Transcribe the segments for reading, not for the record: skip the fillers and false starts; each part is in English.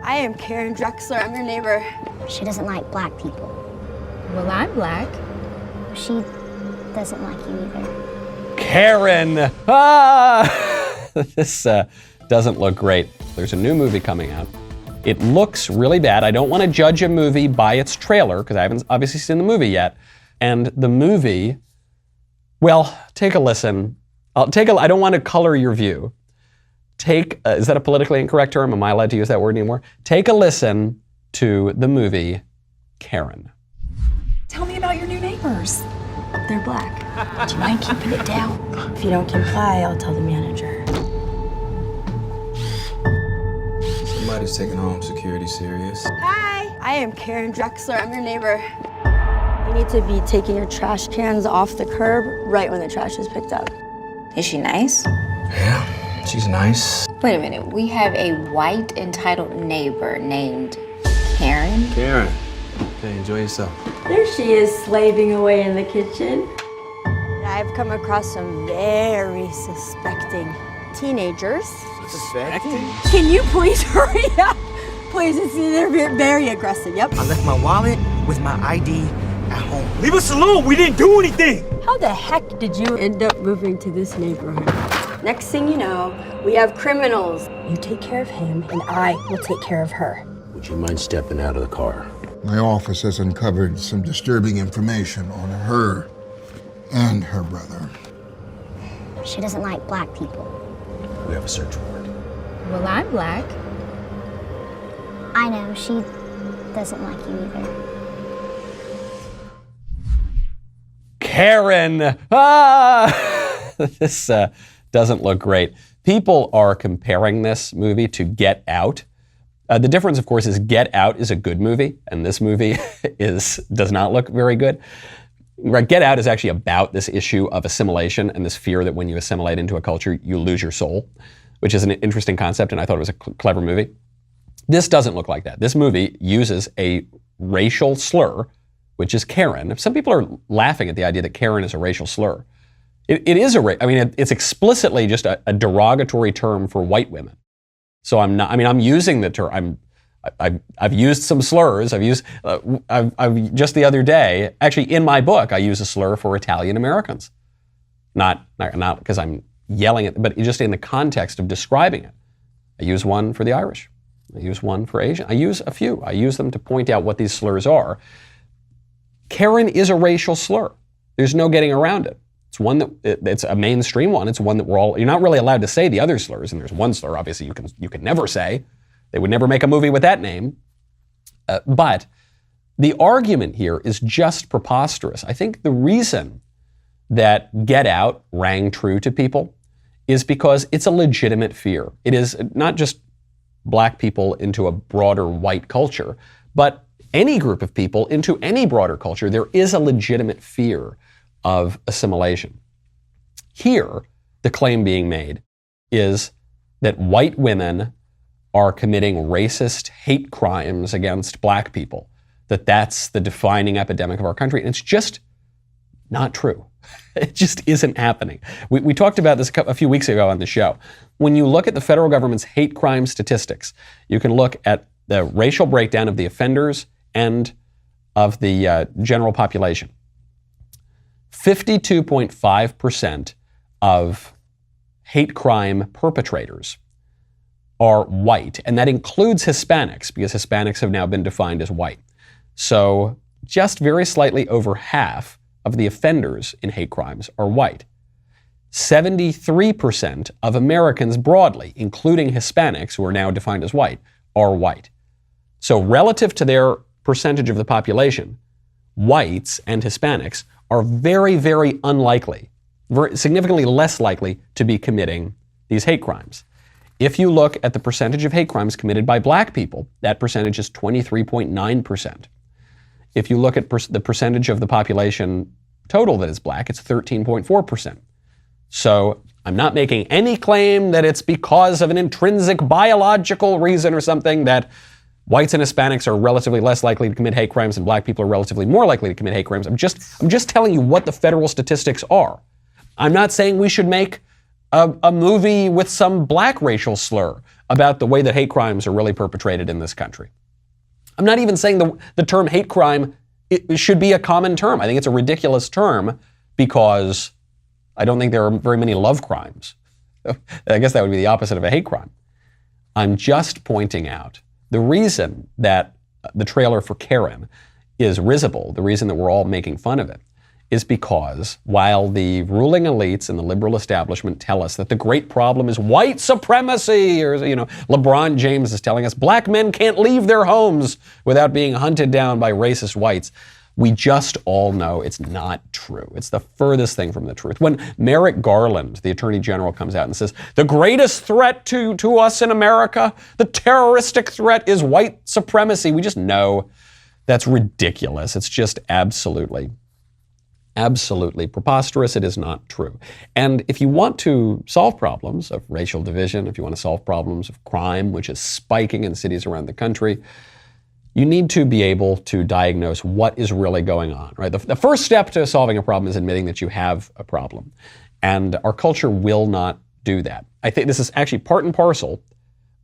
I am Karen Drexler. I'm your neighbor. She doesn't like black people. Well, I'm black. She doesn't like you either. Karen! This doesn't look great. There's a new movie coming out. It looks really bad. I don't want to judge a movie by its trailer because I haven't obviously seen the movie yet. And the movie, well, take a listen. I don't want to color your view. Is that a politically incorrect term? Am I allowed to use that word anymore? Take a listen to the movie Karen. Tell me about your new neighbors. They're black. Do you mind keeping it down? If you don't comply, I'll tell the manager. Somebody's taking home security serious. Hi, I am Karen Drexler. I'm your neighbor. You need to be taking your trash cans off the curb right when the trash is picked up. Is she nice? Yeah, she's nice. Wait a minute. We have a white entitled neighbor named Karen. Karen, okay, enjoy yourself. There she is, slaving away in the kitchen. I've come across some very suspecting teenagers. Suspecting? Can you please hurry up? Please, they're very aggressive, yep. I left my wallet with my ID at home. Leave us alone, we didn't do anything! How the heck did you end up moving to this neighborhood? Next thing you know, we have criminals. You take care of him, and I will take care of her. Would you mind stepping out of the car? My office has uncovered some disturbing information on her and her brother. She doesn't like black people. We have a search warrant. Well, I'm black. I know, she doesn't like you either. Karen! This doesn't look great. People are comparing this movie to Get Out. The difference, of course, is Get Out is a good movie, and this movie does not look very good. Right, Get Out is actually about this issue of assimilation and this fear that when you assimilate into a culture, you lose your soul, which is an interesting concept, and I thought it was a clever movie. This doesn't look like that. This movie uses a racial slur, which is Karen. Some people are laughing at the idea that Karen is a racial slur. It is it's explicitly just a derogatory term for white women. So I'm using the term. I've used some slurs. I've just the other day, actually in my book, I use a slur for Italian Americans. Not because I'm yelling at, but just in the context of describing it. I use one for the Irish. I use one for Asian. I use a few. I use them to point out what these slurs are. Karen is a racial slur. There's no getting around it. It's one that it's a mainstream one. It's one that you're not really allowed to say the other slurs, and there's one slur obviously you can never say. They would never make a movie with that name. But the argument here is just preposterous. I think the reason that Get Out rang true to people is because it's a legitimate fear. It is not just black people into a broader white culture, but any group of people into any broader culture. There is a legitimate fear of assimilation. Here, the claim being made is that white women are committing racist hate crimes against black people, that's the defining epidemic of our country. And it's just not true. It just isn't happening. We talked about this a few weeks ago on the show. When you look at the federal government's hate crime statistics, you can look at the racial breakdown of the offenders and of the general population. 52.5% of hate crime perpetrators are white, and that includes Hispanics, because Hispanics have now been defined as white. So just very slightly over half of the offenders in hate crimes are white. 73% of Americans broadly, including Hispanics, who are now defined as white, are white. So relative to their percentage of the population, whites and Hispanics are very, very unlikely, significantly less likely to be committing these hate crimes. If you look at the percentage of hate crimes committed by black people, that percentage is 23.9%. If you look at the percentage of the population total that is black, it's 13.4%. So I'm not making any claim that it's because of an intrinsic biological reason or something that whites and Hispanics are relatively less likely to commit hate crimes and black people are relatively more likely to commit hate crimes. I'm just telling you what the federal statistics are. I'm not saying we should make a movie with some black racial slur. about the way that hate crimes are really perpetrated in this country. I'm not even saying the term hate crime it should be a common term. I think it's a ridiculous term because I don't think there are very many love crimes. I guess that would be the opposite of a hate crime. I'm just pointing out the reason that the trailer for Karen is risible, the reason that we're all making fun of it, is because while the ruling elites and the liberal establishment tell us that the great problem is white supremacy, or LeBron James is telling us black men can't leave their homes without being hunted down by racist whites, we just all know it's not true. It's the furthest thing from the truth. When Merrick Garland, the Attorney General, comes out and says, the greatest threat to us in America, the terroristic threat is white supremacy, we just know that's ridiculous. It's just absolutely preposterous. It is not true. And if you want to solve problems of racial division, if you want to solve problems of crime, which is spiking in cities around the country, you need to be able to diagnose what is really going on, right? The first step to solving a problem is admitting that you have a problem. And our culture will not do that. I think this is actually part and parcel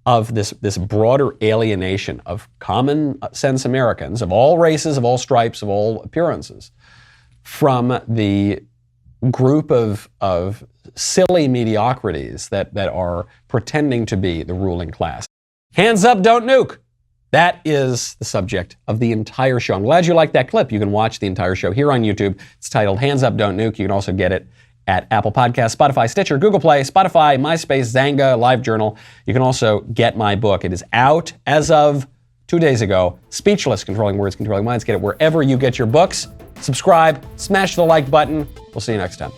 of this broader alienation of common sense Americans of all races, of all stripes, of all appearances, from the group of silly mediocrities that are pretending to be the ruling class. Hands up, don't nuke. That is the subject of the entire show. I'm glad you liked that clip. You can watch the entire show here on YouTube. It's titled Hands Up, Don't Nuke. You can also get it at Apple Podcasts, Spotify, Stitcher, Google Play, Spotify, MySpace, Zanga, LiveJournal. You can also get my book. It is out as of 2 days ago. Speechless, Controlling Words, Controlling Minds. Get it wherever you get your books. Subscribe, smash the like button. We'll see you next time.